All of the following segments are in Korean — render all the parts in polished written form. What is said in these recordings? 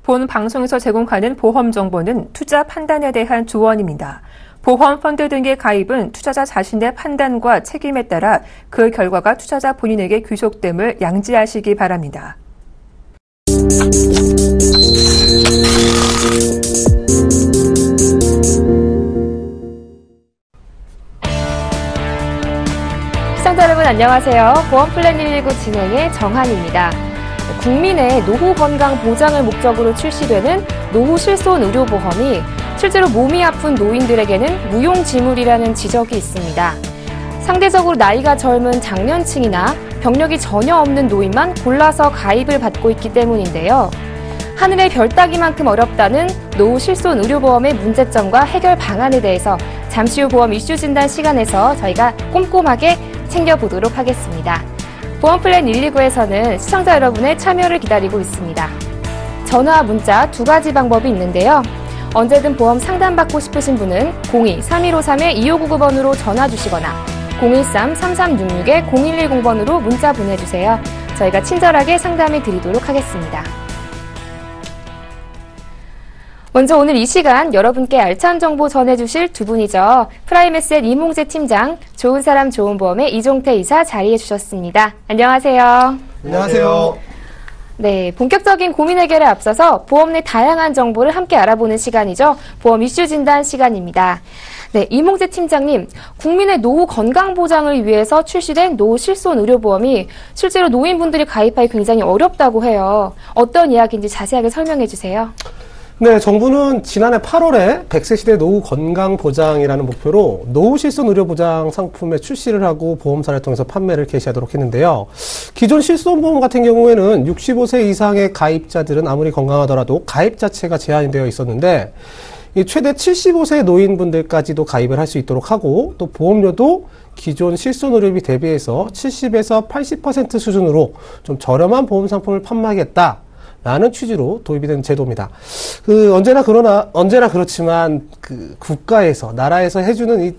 본 방송에서 제공하는 보험 정보는 투자 판단에 대한 조언입니다. 보험, 펀드 등의 가입은 투자자 자신의 판단과 책임에 따라 그 결과가 투자자 본인에게 귀속됨을 양지하시기 바랍니다. 시청자 여러분 안녕하세요. 보험플랜 119 진행의 정한입니다. 국민의 노후 건강 보장을 목적으로 출시되는 노후 실손 의료보험이 실제로 몸이 아픈 노인들에게는 무용지물이라는 지적이 있습니다. 상대적으로 나이가 젊은 장년층이나 병력이 전혀 없는 노인만 골라서 가입을 받고 있기 때문인데요. 하늘의 별 따기만큼 어렵다는 노후 실손 의료보험의 문제점과 해결 방안에 대해서 잠시 후 보험 이슈 진단 시간에서 저희가 꼼꼼하게 챙겨보도록 하겠습니다. 보험플랜 119에서는 시청자 여러분의 참여를 기다리고 있습니다. 전화, 문자 두 가지 방법이 있는데요. 언제든 보험 상담받고 싶으신 분은 02-3153-2599번으로 전화 주시거나 013-3366-0110번으로 문자 보내주세요. 저희가 친절하게 상담해 드리도록 하겠습니다. 먼저 오늘 이 시간 여러분께 알찬 정보 전해주실 두 분이죠. 프라임에셋 이몽재 팀장, 좋은 사람 좋은 보험의 이종태 이사 자리해 주셨습니다. 안녕하세요. 안녕하세요. 네, 본격적인 고민 해결에 앞서서 보험 내 다양한 정보를 함께 알아보는 시간이죠. 보험 이슈 진단 시간입니다. 네, 이몽재 팀장님, 국민의 노후 건강 보장을 위해서 출시된 노후 실손 의료보험이 실제로 노인분들이 가입하기 굉장히 어렵다고 해요. 어떤 이야기인지 자세하게 설명해 주세요. 네, 정부는 지난해 8월에 100세 시대 노후 건강 보장이라는 목표로 노후 실손 의료 보장 상품의 출시를 하고 보험사를 통해서 판매를 개시하도록 했는데요. 기존 실손 보험 같은 경우에는 65세 이상의 가입자들은 아무리 건강하더라도 가입 자체가 제한이 되어 있었는데 최대 75세 노인분들까지도 가입을 할 수 있도록 하고 또 보험료도 기존 실손 의료비 대비해서 70에서 80% 수준으로 좀 저렴한 보험 상품을 판매하겠다. 라는 취지로 도입이 된 제도입니다. 언제나 그렇지만 국가에서, 나라에서 해주는 이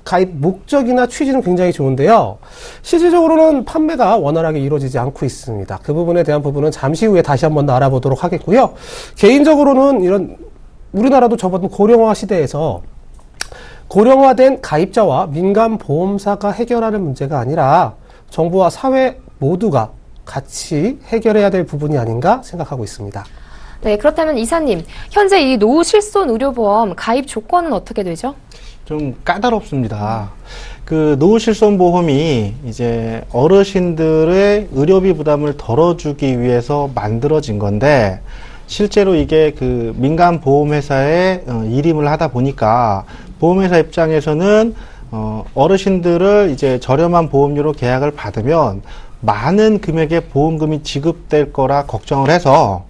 가입 목적이나 취지는 굉장히 좋은데요. 실질적으로는 판매가 원활하게 이루어지지 않고 있습니다. 그 부분에 대한 부분은 잠시 후에 다시 한번 더 알아보도록 하겠고요. 개인적으로는 우리나라도 접어든 고령화 시대에서 고령화된 가입자와 민간 보험사가 해결하는 문제가 아니라 정부와 사회 모두가 같이 해결해야 될 부분이 아닌가 생각하고 있습니다. 네, 그렇다면 이사님, 현재 이 노후 실손 의료보험 가입 조건은 어떻게 되죠? 좀 까다롭습니다. 노후 실손 보험이 이제 어르신들의 의료비 부담을 덜어주기 위해서 만들어진 건데, 실제로 이게 민간 보험회사에 일임을 하다 보니까 보험회사 입장에서는 어르신들을 이제 저렴한 보험료로 계약을 받으면 많은 금액의 보험금이 지급될 거라 걱정을 해서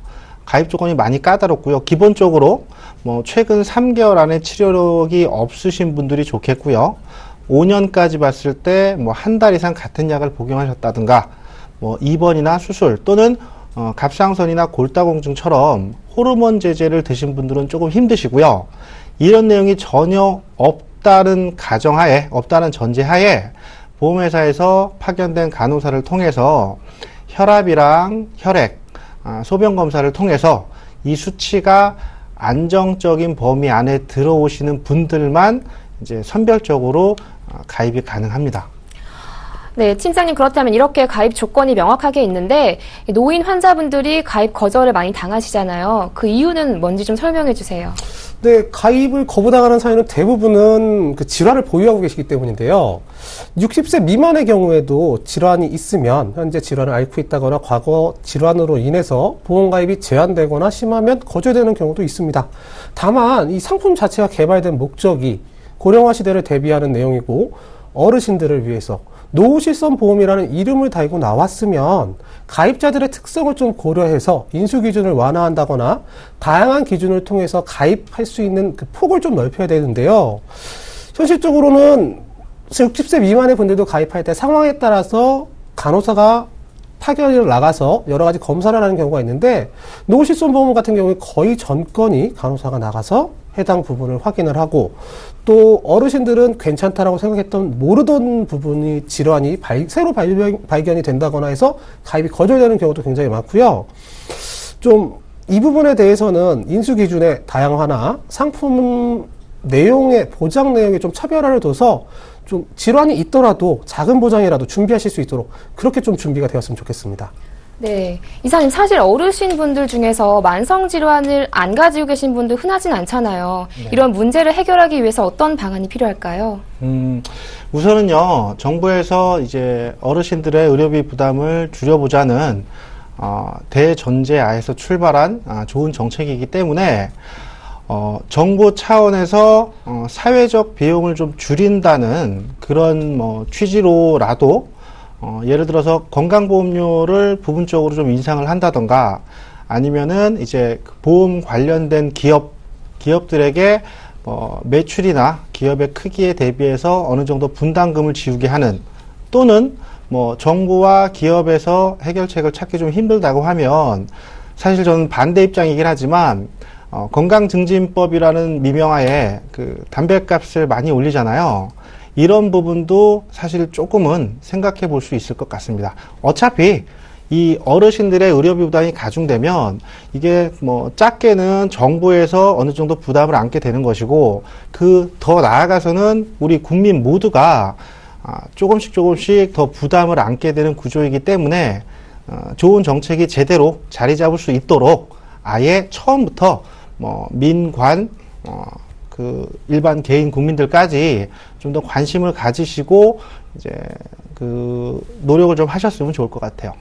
가입 조건이 많이 까다롭고요. 기본적으로 최근 3개월 안에 치료력이 없으신 분들이 좋겠고요. 5년까지 봤을 때 한 달 이상 같은 약을 복용하셨다든가 입원이나 수술 또는 갑상선이나 골다공증처럼 호르몬 제제를 드신 분들은 조금 힘드시고요. 이런 내용이 전혀 없다는 전제하에 보험회사에서 파견된 간호사를 통해서 혈압이랑 혈액, 소변 검사를 통해서 이 수치가 안정적인 범위 안에 들어오시는 분들만 이제 선별적으로 가입이 가능합니다. 네, 팀장님, 그렇다면 이렇게 가입 조건이 명확하게 있는데 노인 환자분들이 가입 거절을 많이 당하시잖아요. 그 이유는 뭔지 좀 설명해 주세요. 네, 가입을 거부당하는 사연은 대부분은 질환을 보유하고 계시기 때문인데요. 60세 미만의 경우에도 질환이 있으면 현재 질환을 앓고 있다거나 과거 질환으로 인해서 보험 가입이 제한되거나 심하면 거절되는 경우도 있습니다. 다만 이 상품 자체가 개발된 목적이 고령화 시대를 대비하는 내용이고 어르신들을 위해서 노후 실손 보험이라는 이름을 달고 나왔으면 가입자들의 특성을 좀 고려해서 인수 기준을 완화한다거나 다양한 기준을 통해서 가입할 수 있는 폭을 좀 넓혀야 되는데요. 현실적으로는 60세 미만의 분들도 가입할 때 상황에 따라서 간호사가 파견을 나가서 여러 가지 검사를 하는 경우가 있는데 노후 실손 보험 같은 경우에 거의 전 건이 간호사가 나가서 해당 부분을 확인을 하고 또 어르신들은 괜찮다라고 생각했던 모르던 부분이 질환이 새로 발견이 된다거나 해서 가입이 거절되는 경우도 굉장히 많고요. 좀 이 부분에 대해서는 인수 기준의 다양화나 상품 내용의 보장 내용에 좀 차별화를 둬서 좀 질환이 있더라도 작은 보장이라도 준비하실 수 있도록 그렇게 좀 준비가 되었으면 좋겠습니다. 네. 이사님, 사실 어르신분들 중에서 만성질환을 안 가지고 계신 분들 흔하진 않잖아요. 네. 이런 문제를 해결하기 위해서 어떤 방안이 필요할까요? 우선은요, 정부에서 이제 어르신들의 의료비 부담을 줄여보자는, 대전제하에서 출발한 좋은 정책이기 때문에, 정부 차원에서, 사회적 비용을 좀 줄인다는 그런 취지로라도 예를 들어서 건강보험료를 부분적으로 좀 인상을 한다던가 아니면은 이제 보험 관련된 기업들에게 매출이나 기업의 크기에 대비해서 어느 정도 분담금을 지우게 하는 또는 정부와 기업에서 해결책을 찾기 좀 힘들다고 하면 사실 저는 반대 입장이긴 하지만 건강증진법이라는 미명하에 그 담배값을 많이 올리잖아요. 이런 부분도 사실 조금은 생각해 볼 수 있을 것 같습니다. 어차피 이 어르신들의 의료비 부담이 가중되면 이게 작게는 정부에서 어느 정도 부담을 안게 되는 것이고 그 더 나아가서는 우리 국민 모두가 조금씩 더 부담을 안게 되는 구조이기 때문에 좋은 정책이 제대로 자리 잡을 수 있도록 아예 처음부터 민관 그 일반 개인 국민들까지 좀 더 관심을 가지시고 이제 그 노력을 좀 하셨으면 좋을 것 같아요.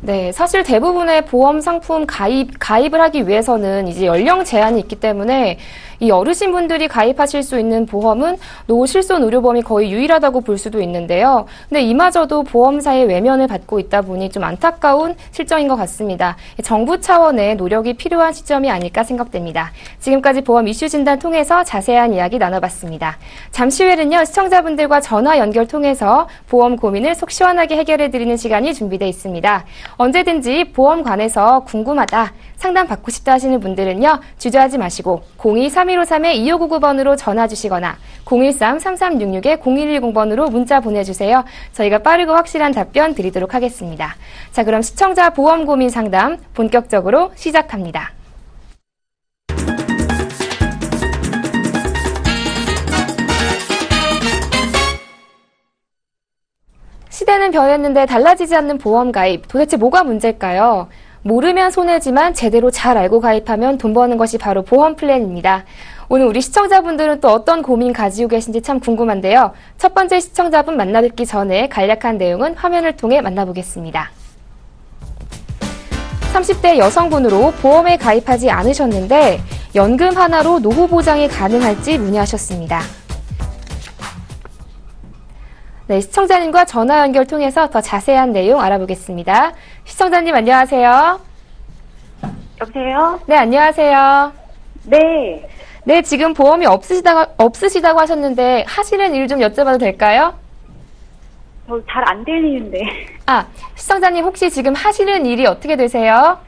네, 사실 대부분의 보험 상품 가입을 하기 위해서는 이제 연령 제한이 있기 때문에 이 어르신분들이 가입하실 수 있는 보험은 노후실손 의료보험이 거의 유일하다고 볼 수도 있는데요. 근데 이마저도 보험사의 외면을 받고 있다 보니 좀 안타까운 실정인 것 같습니다. 정부 차원의 노력이 필요한 시점이 아닐까 생각됩니다. 지금까지 보험 이슈 진단 통해서 자세한 이야기 나눠봤습니다. 잠시 후에는요, 시청자분들과 전화 연결 통해서 보험 고민을 속 시원하게 해결해드리는 시간이 준비되어 있습니다. 언제든지 보험 관해서 궁금하다, 상담 받고 싶다 하시는 분들은요, 주저하지 마시고 02-3153-2599번으로 전화 주시거나 013-3366-0110번으로 문자 보내주세요. 저희가 빠르고 확실한 답변 드리도록 하겠습니다. 자, 그럼 시청자 보험 고민 상담 본격적으로 시작합니다. 시대는 변했는데 달라지지 않는 보험 가입, 도대체 뭐가 문제일까요? 모르면 손해지만 제대로 잘 알고 가입하면 돈 버는 것이 바로 보험 플랜입니다. 오늘 우리 시청자분들은 또 어떤 고민 가지고 계신지 참 궁금한데요. 첫 번째 시청자분 만나뵙기 전에 간략한 내용은 화면을 통해 만나보겠습니다. 30대 여성분으로 보험에 가입하지 않으셨는데 연금 하나로 노후 보장이 가능할지 문의하셨습니다. 네, 시청자님과 전화 연결 통해서 더 자세한 내용 알아보겠습니다. 시청자님 안녕하세요. 여보세요? 네, 안녕하세요. 네. 네, 지금 보험이 없으시다고 하셨는데 하시는 일 좀 여쭤봐도 될까요? 저 잘 안 들리는데. 시청자님 혹시 지금 하시는 일이 어떻게 되세요?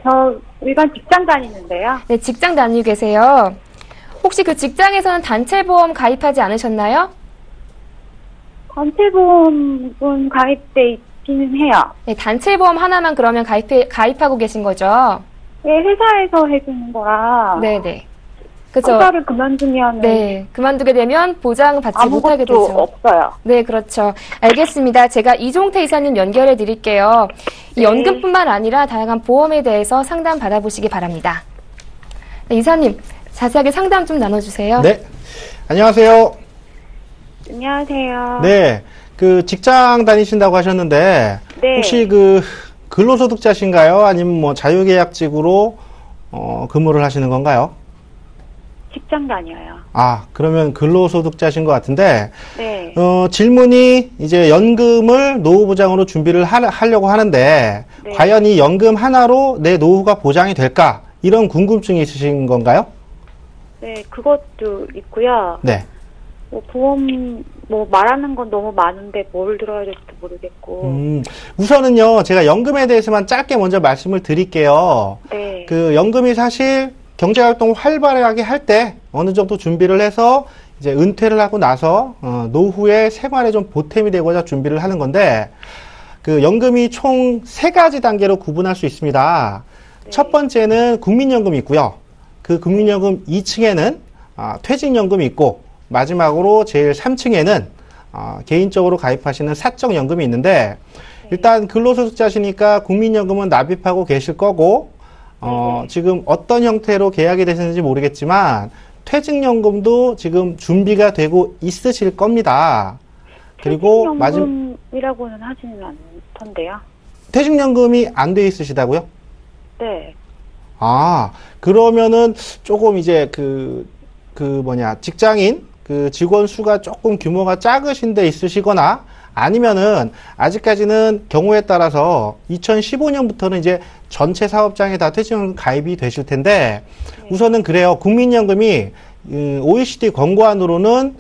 저 일반 직장 다니는데요. 네, 직장 다니고 계세요. 혹시 그 직장에서는 단체 보험 가입하지 않으셨나요? 단체보험은 가입돼 있기는 해요. 네, 단체 보험 하나만 그러면 가입하고 계신 거죠? 네, 회사에서 해주는 거라. 네네. 그죠? 회사를 그만두면. 네, 그만두게 되면 보장을 받지 못하게 되죠. 아무것도 없어요. 네, 그렇죠. 알겠습니다. 제가 이종태 이사님 연결해 드릴게요. 이 네. 연금뿐만 아니라 다양한 보험에 대해서 상담 받아보시기 바랍니다. 네, 이사님, 자세하게 상담 좀 나눠주세요. 네. 안녕하세요. 안녕하세요. 네. 그 직장 다니신다고 하셨는데 네. 혹시 그 근로소득자신가요? 아니면 자유계약직으로 근무를 하시는 건가요? 직장 다녀요. 그러면 근로소득자신 것 같은데 네. 질문이 이제 연금을 노후보장으로 준비를 하려고 하는데 네. 과연 이 연금 하나로 내 노후가 보장이 될까? 이런 궁금증이 있으신 건가요? 네, 그것도 있고요. 네. 보험, 말하는 건 너무 많은데 뭘 들어야 될지도 모르겠고. 우선은요, 제가 연금에 대해서만 짧게 먼저 말씀을 드릴게요. 네. 그 연금이 사실 경제활동을 활발하게 할 때 어느 정도 준비를 해서 이제 은퇴를 하고 나서 노후의 생활에 좀 보탬이 되고자 준비를 하는 건데 그 연금이 총 3가지 단계로 구분할 수 있습니다. 첫 번째는 국민연금이 있고요. 그 국민연금 2층에는 퇴직연금이 있고, 마지막으로 제일 3층에는 개인적으로 가입하시는 사적연금이 있는데, 일단 근로소득자시니까 국민연금은 납입하고 계실 거고, 지금 어떤 형태로 계약이 되시는지 모르겠지만, 퇴직연금도 지금 준비가 되고 있으실 겁니다. 그리고 퇴직연금이라고는 하지는 않던데요. 퇴직연금이 안 돼 있으시다고요? 네. 그러면은 조금 이제 직장인, 직원 수가 조금 규모가 작으신 데 있으시거나, 아니면은, 아직까지는 경우에 따라서 2015년부터는 이제 전체 사업장에 다 퇴직연금 가입이 되실 텐데, 우선은 그래요. 국민연금이, OECD 권고안으로는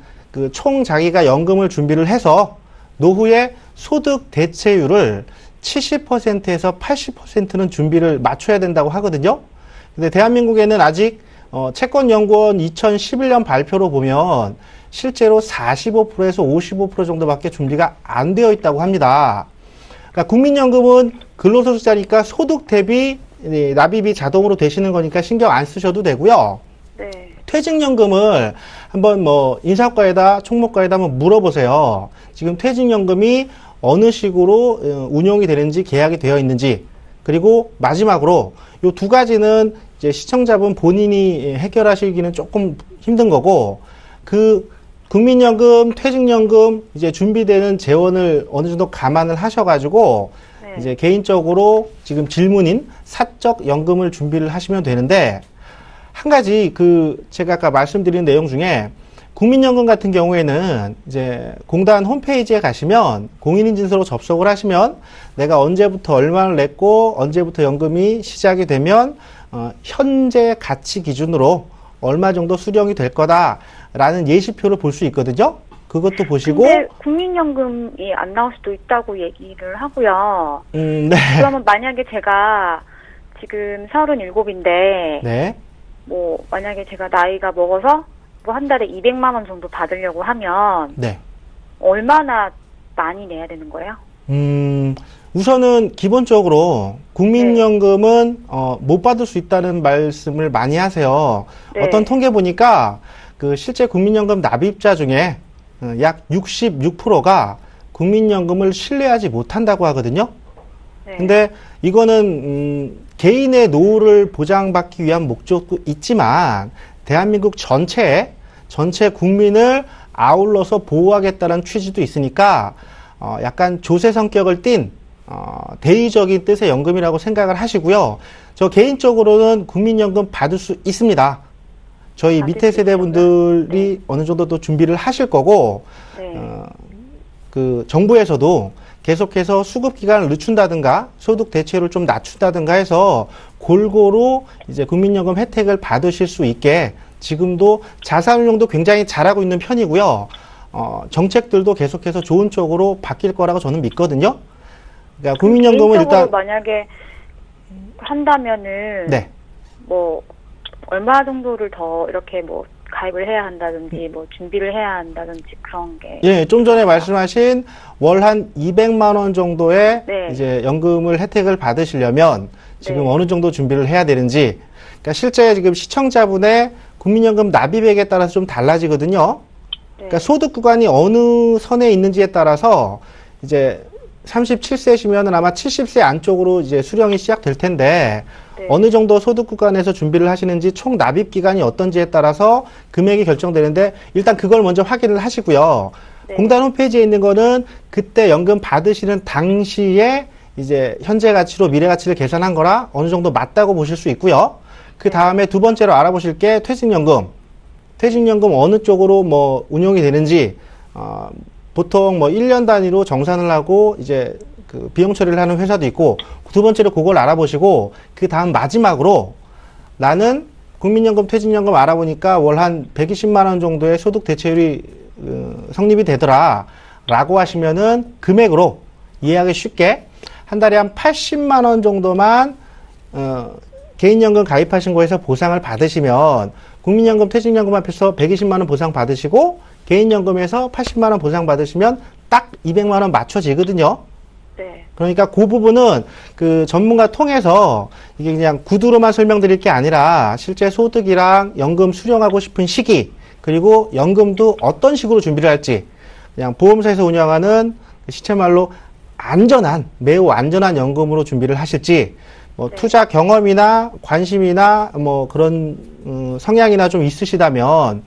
총 자기가 연금을 준비를 해서, 노후의 소득 대체율을 70%에서 80%는 준비를 맞춰야 된다고 하거든요. 근데 대한민국에는 아직 채권연구원 2011년 발표로 보면 실제로 45%에서 55% 정도밖에 준비가 안 되어 있다고 합니다. 그러니까 국민연금은 근로소득자니까 소득 대비 납입이 자동으로 되시는 거니까 신경 안 쓰셔도 되고요. 네. 퇴직연금을 한번 인사과에다 총무과에다 한번 물어보세요. 지금 퇴직연금이 어느 식으로 운용이 되는지 계약이 되어 있는지, 그리고 마지막으로 요 두 가지는 이제 시청자분 본인이 해결하시기는 조금 힘든 거고, 국민연금, 퇴직연금 이제 준비되는 재원을 어느 정도 감안을 하셔가지고 이제 개인적으로 지금 질문인 사적 연금을 준비를 하시면 되는데, 한 가지 제가 아까 말씀드린 내용 중에 국민연금 같은 경우에는 이제 공단 홈페이지에 가시면 공인인증서로 접속을 하시면 내가 언제부터 얼마를 냈고 언제부터 연금이 시작이 되면 현재 가치 기준으로 얼마 정도 수령이 될 거다라는 예시표를 볼 수 있거든요. 그것도 보시고. 근데 국민연금이 안 나올 수도 있다고 얘기를 하고요. 네. 그러면 만약에 제가 지금 37인데 네. 만약에 제가 나이가 먹어서 한 달에 200만 원 정도 받으려고 하면 네. 얼마나 많이 내야 되는 거예요? 우선은 기본적으로 국민연금은 못 받을 수 있다는 말씀을 많이 하세요. 네. 어떤 통계 보니까 실제 국민연금 납입자 중에 약 66%가 국민연금을 신뢰하지 못한다고 하거든요. 네. 근데 이거는 개인의 노후를 보장받기 위한 목적도 있지만 대한민국 전체 국민을 아울러서 보호하겠다는 취지도 있으니까 약간 조세 성격을 띤 대의적인 뜻의 연금이라고 생각을 하시고요. 저 개인적으로는 국민연금 받을 수 있습니다. 저희 밑에 세대분들이 어느 정도 또 준비를 하실 거고, 정부에서도 계속해서 수급 기간을 늦춘다든가 소득 대체율을 좀 낮춘다든가 해서 골고루 이제 국민연금 혜택을 받으실 수 있게 지금도 자산 운용도 굉장히 잘하고 있는 편이고요. 정책들도 계속해서 좋은 쪽으로 바뀔 거라고 저는 믿거든요. 그러니까 국민연금은 일단 만약에 한다면은 네. 얼마 정도를 더 이렇게 가입을 해야 한다든지 준비를 해야 한다든지 그런 게. 예, 좀 전에 말씀하신 월 한 200만 원 정도의 네. 이제 연금을 혜택을 받으시려면 지금 네. 어느 정도 준비를 해야 되는지. 그러니까 실제 지금 시청자분의 국민연금 납입액에 따라서 좀 달라지거든요. 그러니까 소득 구간이 어느 선에 있는지에 따라서 이제 37세시면은 아마 70세 안쪽으로 이제 수령이 시작될 텐데 네. 어느 정도 소득 구간에서 준비를 하시는지 총 납입 기간이 어떤지에 따라서 금액이 결정되는데 일단 그걸 먼저 확인을 하시고요. 네. 공단 홈페이지에 있는 거는 그때 연금 받으시는 당시에 이제 현재 가치로 미래 가치를 계산한 거라 어느 정도 맞다고 보실 수 있고요. 그 다음에 두 번째로 알아보실 게 퇴직연금. 퇴직연금 어느 쪽으로 운용이 되는지, 보통 1년 단위로 정산을 하고 이제 비용 처리를 하는 회사도 있고, 두 번째로 그걸 알아보시고, 그 다음 마지막으로 나는 국민연금, 퇴직연금 알아보니까 월 한 120만 원 정도의 소득 대체율이 성립이 되더라 라고 하시면은 금액으로 이해하기 쉽게 한 달에 한 80만 원 정도만 개인연금 가입하신 거에서 보상을 받으시면 국민연금, 퇴직연금 앞에서 120만 원 보상 받으시고 개인연금에서 80만 원 보상 받으시면 딱 200만 원 맞춰지거든요. 네. 그러니까 그 부분은 그 전문가 통해서 이게 그냥 구두로만 설명드릴 게 아니라 실제 소득이랑 연금 수령하고 싶은 시기, 그리고 연금도 어떤 식으로 준비를 할지, 그냥 보험사에서 운영하는 시체말로 매우 안전한 연금으로 준비를 하실지, 뭐 투자 경험이나 관심이나 뭐 그런 성향이나 좀 있으시다면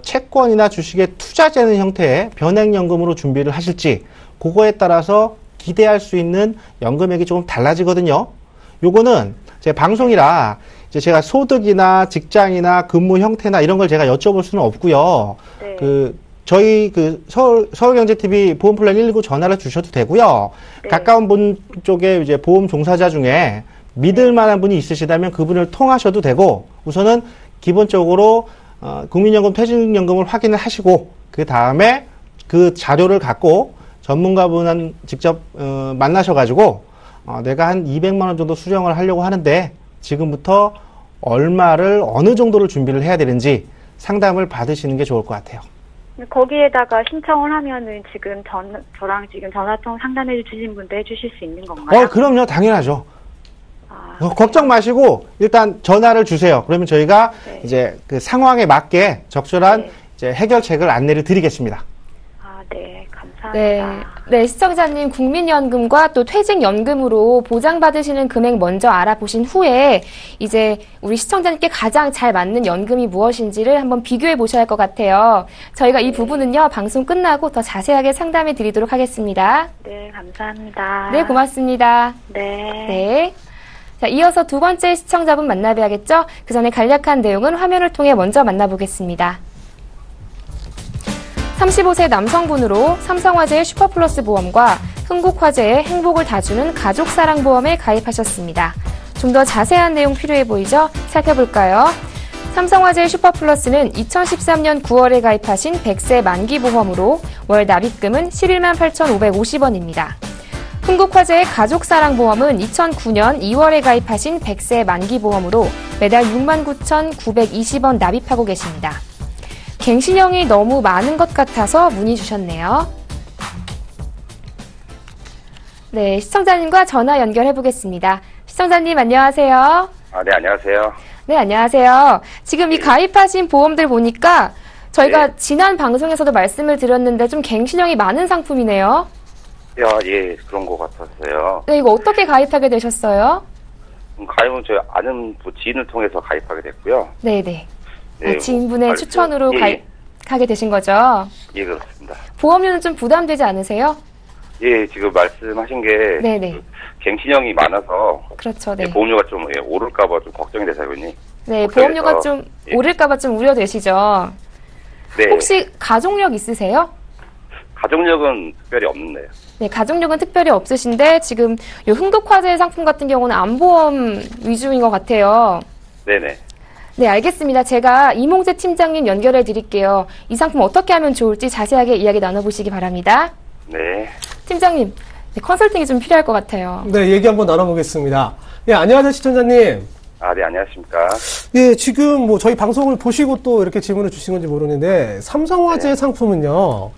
채권이나 주식에 투자되는 형태의 변액연금으로 준비를 하실지, 그거에 따라서 기대할 수 있는 연금액이 조금 달라지거든요. 요거는 제 방송이라 이제 제가 소득이나 직장이나 근무 형태나 이런 걸 제가 여쭤볼 수는 없고요. 네. 저희 서울경제TV 보험플랜 119 전화를 주셔도 되고요. 네. 가까운 분 쪽에 이제 보험 종사자 중에 믿을 만한 분이 있으시다면 그분을 통하셔도 되고, 우선은 기본적으로 국민연금, 퇴직연금을 확인을 하시고, 그 다음에 그 자료를 갖고 전문가분 직접 만나셔가지고 내가 한 200만 원 정도 수령을 하려고 하는데 지금부터 얼마를 어느 정도를 준비를 해야 되는지 상담을 받으시는 게 좋을 것 같아요. 거기에다가 신청을 하면은 지금 저랑 지금 전화통 상담해 주신 분도 해주실 수 있는 건가요? 그럼요. 당연하죠. 걱정 마시고 일단 전화를 주세요. 그러면 저희가 네. 이제 그 상황에 맞게 적절한 네. 이제 해결책을 안내를 드리겠습니다. 네, 감사합니다. 네, 시청자님 국민연금과 또 퇴직연금으로 보장받으시는 금액 먼저 알아보신 후에 이제 우리 시청자님께 가장 잘 맞는 연금이 무엇인지를 한번 비교해 보셔야 할 것 같아요. 저희가 이 부분은요, 방송 끝나고 더 자세하게 상담해 드리도록 하겠습니다. 네, 감사합니다. 네, 고맙습니다. 네. 네. 자, 이어서 두 번째 시청자분 만나봐야겠죠? 그 전에 간략한 내용은 화면을 통해 먼저 만나보겠습니다. 35세 남성분으로 삼성화재의 슈퍼플러스 보험과 흥국화재의 행복을 다 주는 가족사랑보험에 가입하셨습니다. 좀 더 자세한 내용 필요해 보이죠? 살펴볼까요? 삼성화재의 슈퍼플러스는 2013년 9월에 가입하신 100세 만기보험으로 월 납입금은 11만 8,550원입니다. 흥국화재의 가족사랑보험은 2009년 2월에 가입하신 100세 만기보험으로 매달 6만 9,920원 납입하고 계십니다. 갱신형이 너무 많은 것 같아서 문의 주셨네요. 네, 시청자님과 전화 연결해 보겠습니다. 시청자님 안녕하세요. 네, 안녕하세요. 네, 안녕하세요. 지금 이 가입하신 보험들 보니까 저희가 지난 방송에서도 말씀을 드렸는데 좀 갱신형이 많은 상품이네요. 예, 그런 것 같았어요. 네, 이거 어떻게 가입하게 되셨어요? 가입은 저희 아는 지인을 통해서 가입하게 됐고요. 네네. 네, 지인분의 추천으로 예. 가입하게 되신 거죠? 예, 그렇습니다. 보험료는 좀 부담되지 않으세요? 예, 지금 말씀하신 게 네네. 갱신형이 많아서 그렇죠, 네. 보험료가 좀 오를까봐 좀 걱정이 돼서 그러니. 네, 보험료가 좀 예. 오를까봐 좀 우려되시죠? 네. 혹시 가족력 있으세요? 가족력은 특별히 없는데요. 네, 가족력은 특별히 없으신데 지금 이 흥국화재 상품 같은 경우는 암보험 위주인 것 같아요. 네네. 네, 알겠습니다. 제가 이몽재 팀장님 연결해 드릴게요. 이 상품 어떻게 하면 좋을지 자세하게 이야기 나눠보시기 바랍니다. 네. 팀장님, 네, 컨설팅이 좀 필요할 것 같아요. 네, 얘기 한번 나눠보겠습니다. 예, 안녕하세요, 시청자님. 네, 안녕하십니까. 예, 지금 뭐 저희 방송을 보시고 또 이렇게 질문을 주신 건지 모르는데, 삼성화재 네. 상품은요,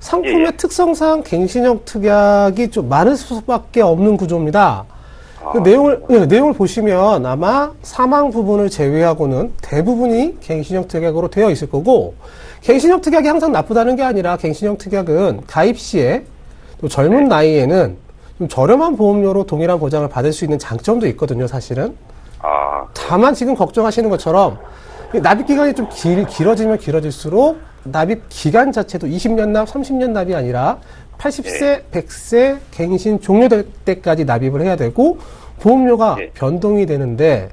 상품의 예. 특성상 갱신형 특약이 좀 많을 수밖에 없는 구조입니다. 그 내용을 보시면 아마 사망 부분을 제외하고는 대부분이 갱신형 특약으로 되어 있을 거고, 갱신형 특약이 항상 나쁘다는 게 아니라 갱신형 특약은 가입 시에 또 젊은 나이에는 좀 저렴한 보험료로 동일한 보장을 받을 수 있는 장점도 있거든요, 사실은. 다만 지금 걱정하시는 것처럼 납입 기간이 좀 길어지면 길어질수록 납입 기간 자체도 20년 납, 30년 납이 아니라 80세, 100세 갱신 종료될 때까지 납입을 해야 되고 보험료가 변동이 되는데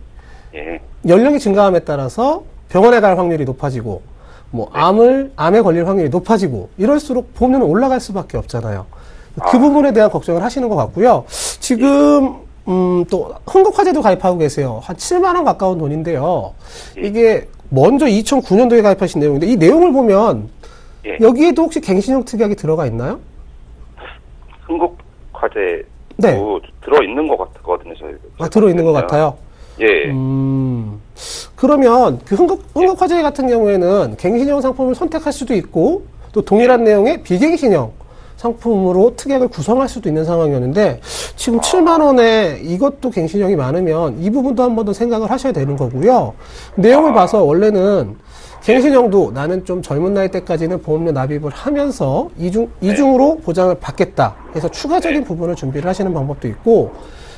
연령이 증가함에 따라서 병원에 갈 확률이 높아지고 뭐 암에 걸릴 확률이 높아지고 이럴수록 보험료는 올라갈 수밖에 없잖아요. 그 부분에 대한 걱정을 하시는 것 같고요. 지금 또 흥국화재도 가입하고 계세요. 한 7만 원 가까운 돈인데요. 이게 먼저 2009년도에 가입하신 내용인데 이 내용을 보면 여기에도 혹시 갱신형 특약이 들어가 있나요? 흥국화재 네. 들어있는 것 같거든요. 저희. 들어있는 것 같아요? 예. 그러면 그 흥국화재 같은 경우에는 갱신형 상품을 선택할 수도 있고 또 동일한 내용의 비갱신형 상품으로 특약을 구성할 수도 있는 상황이었는데 지금 7만 원에 이것도 갱신형이 많으면 이 부분도 한 번 더 생각을 하셔야 되는 거고요. 내용을 봐서 원래는 갱신형도 나는 좀 젊은 나이 때까지는 보험료 납입을 하면서 이중으로 보장을 받겠다 해서 추가적인 부분을 준비를 하시는 방법도 있고,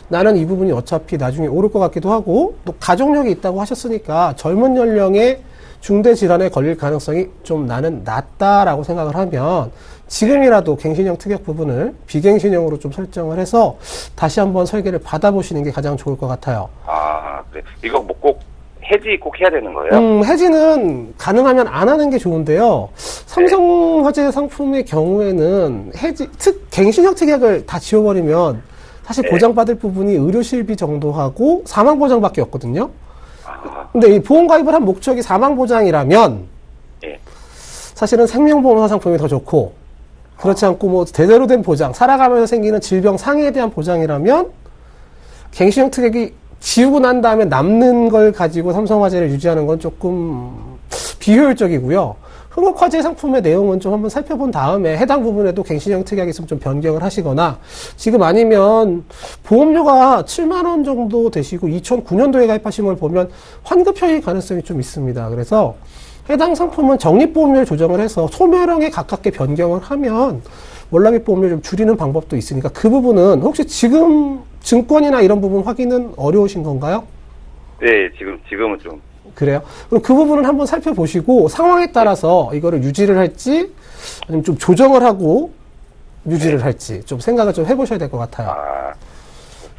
나는 이 부분이 어차피 나중에 오를 것 같기도 하고 또 가족력이 있다고 하셨으니까 젊은 연령에 중대 질환에 걸릴 가능성이 좀 나는 낮다라고 생각을 하면 지금이라도 갱신형 특약 부분을 비갱신형으로 좀 설정을 해서 다시 한번 설계를 받아보시는 게 가장 좋을 것 같아요. 아, 그래. 이거 뭐 꼭 해지 꼭 해야 되는 거예요? 해지는 가능하면 안 하는 게 좋은데요. 삼성화재 상품의 경우에는 갱신형 특약을 다 지워버리면 사실 보장받을 부분이 의료실비 정도 하고 사망보장밖에 없거든요. 근데 이 보험가입을 한 목적이 사망보장이라면 사실은 생명보험사 상품이 더 좋고, 그렇지 않고 뭐 제대로 된 보장, 살아가면서 생기는 질병 상해에 대한 보장이라면 갱신형 특약이 지우고 난 다음에 남는 걸 가지고 삼성화재를 유지하는 건 조금 비효율적이고요. 흥국화재 상품의 내용은 좀 한번 살펴본 다음에 해당 부분에도 갱신형 특약이 있으면 좀 변경을 하시거나, 지금 아니면 보험료가 7만 원 정도 되시고 2009년도에 가입하신 걸 보면 환급형일 가능성이 좀 있습니다. 그래서 해당 상품은 적립보험료를 조정을 해서 소멸형에 가깝게 변경을 하면 월납입 보험료 좀 줄이는 방법도 있으니까 그 부분은 혹시 지금 증권이나 이런 부분 확인은 어려우신 건가요? 네, 지금은 좀. 그래요? 그럼 그 부분은 한번 살펴보시고 상황에 따라서 이거를 유지를 할지 아니면 좀 조정을 하고 유지를 할지 좀 생각을 좀 해보셔야 될 것 같아요.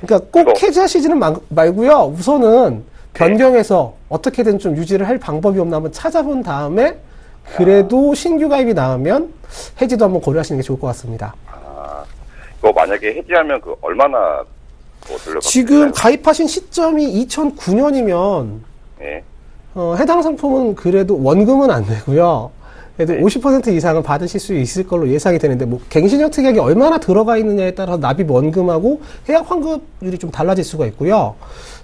그러니까 꼭 해지하시지는 말고요. 우선은 변경해서 어떻게든 좀 유지를 할 방법이 없나 한번 찾아본 다음에 그래도 신규 가입이 나오면 해지도 한번 고려하시는 게 좋을 것 같습니다. 이거 만약에 해지하면 그 얼마나 들려받나요? 지금 가입하신 시점이 2009년이면 해당 상품은 그래도 원금은 안 되고요. 그래도 50% 이상은 받으실 수 있을 걸로 예상이 되는데, 뭐 갱신형 특약이 얼마나 들어가 있느냐에 따라서 납입 원금하고 해약 환급률이 좀 달라질 수가 있고요.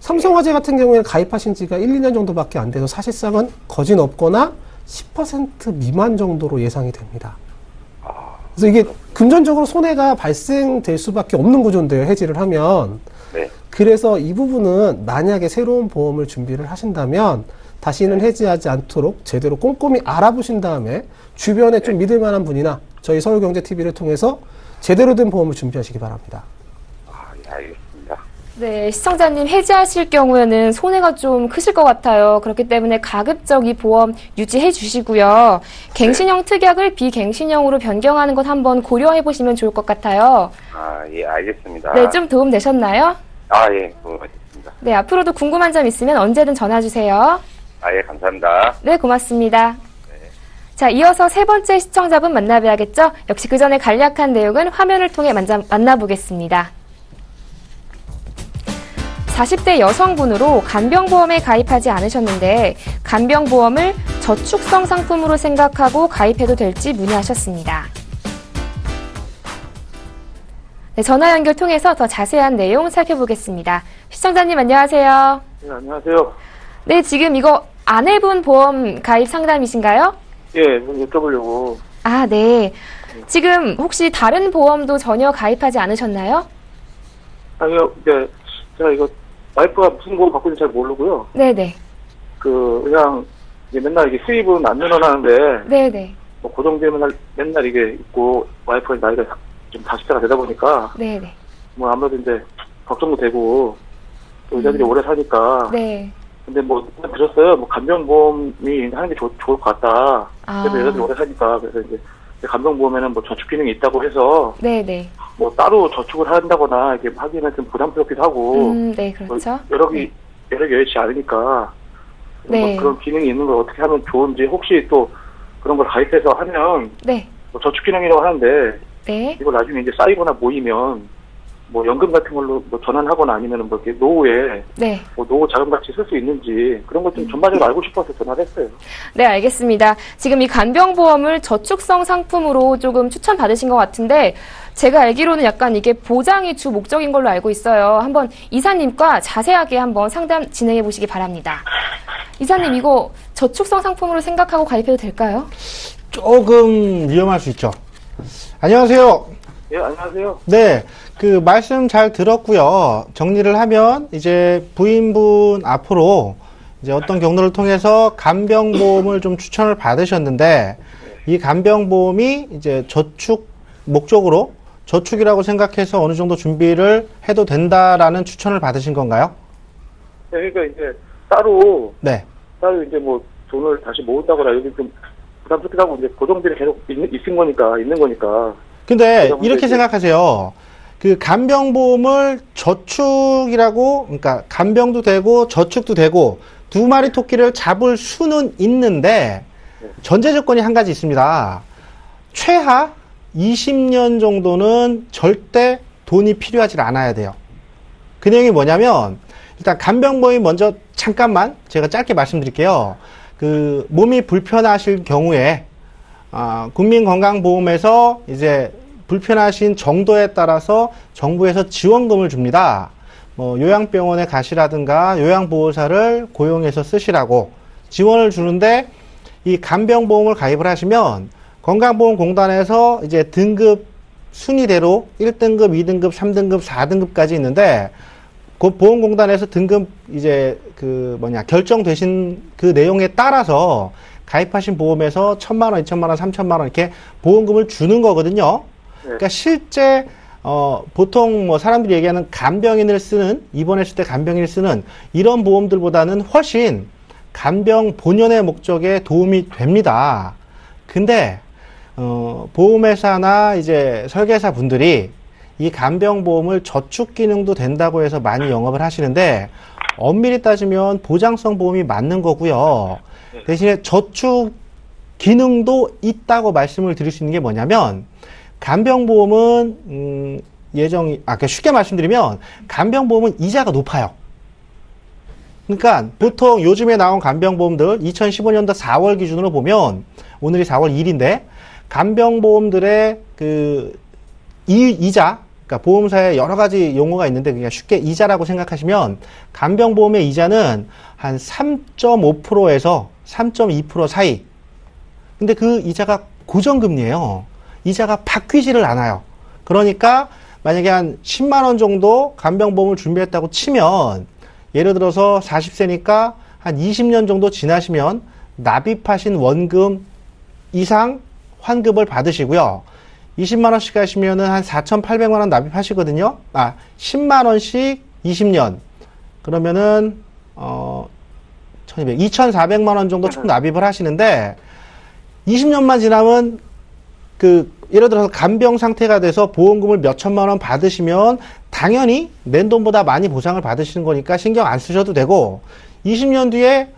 삼성화재 같은 경우에는 가입하신 지가 1, 2년 정도밖에 안 돼서 사실상은 거진 없거나 10% 미만 정도로 예상이 됩니다. 그래서 이게 금전적으로 손해가 발생될 수밖에 없는 구조인데요, 해지를 하면. 그래서 이 부분은 만약에 새로운 보험을 준비를 하신다면 다시는 해지하지 않도록 제대로 꼼꼼히 알아보신 다음에 주변에 좀 믿을 만한 분이나 저희 서울경제TV를 통해서 제대로 된 보험을 준비하시기 바랍니다. 예, 알겠습니다. 네, 시청자님 해지하실 경우에는 손해가 좀 크실 것 같아요. 그렇기 때문에 가급적 이 보험 유지해 주시고요. 갱신형 특약을 비갱신형으로 변경하는 것 한번 고려해 보시면 좋을 것 같아요. 예, 알겠습니다. 네, 좀 도움 되셨나요? 예, 고맙습니다. 네, 앞으로도 궁금한 점 있으면 언제든 전화 주세요. 예, 감사합니다. 네, 고맙습니다. 자, 이어서 세 번째 시청자분 만나봐야겠죠? 역시 그 전에 간략한 내용은 화면을 통해 만나보겠습니다. 40대 여성분으로 간병보험에 가입하지 않으셨는데 간병보험을 저축성 상품으로 생각하고 가입해도 될지 문의하셨습니다. 네, 전화 연결 통해서 더 자세한 내용 살펴보겠습니다. 시청자님 안녕하세요. 네, 안녕하세요. 네, 지금 이거 아내분 보험 가입 상담이신가요? 예, 좀 여쭤보려고. 네. 지금 혹시 다른 보험도 전혀 가입하지 않으셨나요? 아니요, 제가 이거 와이프가 무슨 보험 갖고 있는지 잘 모르고요. 네네. 그냥 이게 맨날 이게 수입은 안 늘어나는데. 네네. 뭐 고정되면 맨날 이게 있고 와이프가 나이가 좀 40대가 되다 보니까. 네네. 뭐 아무래도 이제 걱정도 되고 또 여자들이 오래 사니까. 네. 근데 뭐 들었어요. 뭐 간병보험이 하는 게 좋을 것 같다. 그래서 여자들이 오래 사니까 그래서 이제 간병보험에는 뭐 저축 기능이 있다고 해서. 네네. 뭐 따로 저축을 한다거나 이게 하기는 좀 부담스럽기도 하고. 네, 그렇죠. 뭐 여러 여의치 않으니까. 네. 뭐 그런 기능이 있는 걸 어떻게 하면 좋은지 혹시 또 그런 걸 가입해서 하면. 네. 뭐 저축 기능이라고 하는데. 네. 이거 나중에 이제 쌓이거나 모이면. 뭐 연금 같은 걸로 뭐 전환하거나 아니면은 뭐 이렇게 노후에 네. 뭐 노후 자금 같이 쓸 수 있는지 그런 걸 좀 전반적으로 알고 싶어서 전화를 했어요. 네, 알겠습니다. 지금 이 간병보험을 저축성 상품으로 조금 추천받으신 것 같은데 제가 알기로는 약간 이게 보장이 주 목적인 걸로 알고 있어요. 한번 이사님과 자세하게 한번 상담 진행해 보시기 바랍니다. 이사님, 이거 저축성 상품으로 생각하고 가입해도 될까요? 조금 위험할 수 있죠. 안녕하세요. 예, 안녕하세요. 네, 그 말씀 잘 들었고요. 정리를 하면 이제 부인분 앞으로 이제 어떤 경로를 통해서 간병보험을 좀 추천을 받으셨는데 이 간병보험이 이제 저축 목적으로 저축이라고 생각해서 어느 정도 준비를 해도 된다라는 추천을 받으신 건가요? 네, 그러니까 이제 따로 네. 이제 뭐 돈을 다시 모은다거나 여기 좀 부담스럽게 하고 이제 고정비를 계속 있는 거니까. 근데 이렇게 생각하세요. 그 간병보험을 저축이라고, 그러니까 간병도 되고 저축도 되고 두 마리 토끼를 잡을 수는 있는데 전제 조건이 한 가지 있습니다. 최하 20년 정도는 절대 돈이 필요하지 않아야 돼요. 그 내용이 뭐냐면 일단 간병보험이 먼저 잠깐만 제가 짧게 말씀드릴게요. 그 몸이 불편하실 경우에 국민건강보험에서 이제 불편하신 정도에 따라서 정부에서 지원금을 줍니다. 뭐 요양병원에 가시라든가 요양보호사를 고용해서 쓰시라고 지원을 주는데 이 간병보험을 가입을 하시면 건강보험공단에서 이제 등급 순위대로 1등급, 2등급, 3등급, 4등급까지 있는데 그 보험공단에서 등급 이제 결정되신 그 내용에 따라서 가입하신 보험에서 1,000만 원, 2,000만 원, 3,000만 원 이렇게 보험금을 주는 거거든요. 그러니까 실제 보통 뭐 사람들이 얘기하는 간병인을 쓰는 입원했을 때 간병인을 쓰는 이런 보험들보다는 훨씬 간병 본연의 목적에 도움이 됩니다. 근데 보험회사나 이제 설계사 분들이 이 간병보험을 저축 기능도 된다고 해서 많이 영업을 하시는데 엄밀히 따지면 보장성 보험이 맞는 거고요. 대신에 저축 기능도 있다고 말씀을 드릴 수 있는 게 뭐냐면 간병보험은 쉽게 말씀드리면 간병보험은 이자가 높아요. 그러니까 보통 요즘에 나온 간병보험들 2015년도 4월 기준으로 보면 오늘이 4월 1일인데 간병보험들의 그 이자, 그러니까 보험사에 여러 가지 용어가 있는데 그냥 쉽게 이자라고 생각하시면 간병보험의 이자는 한 3.5%에서 3.2% 사이. 근데 그 이자가 고정금리예요. 이자가 바뀌지를 않아요. 그러니까 만약에 한 10만 원 정도 간병보험을 준비했다고 치면 예를 들어서 40세니까 한 20년 정도 지나시면 납입하신 원금 이상 환급을 받으시고요. 20만 원씩 하시면은 한 4,800만 원 납입하시거든요. 10만 원씩 20년. 그러면은 2,400만 원 정도 총 납입을 하시는데 20년만 지나면 예를 들어서 간병 상태가 돼서 보험금을 몇 천만 원 받으시면 당연히 낸 돈보다 많이 보상을 받으시는 거니까 신경 안 쓰셔도 되고 20년 뒤에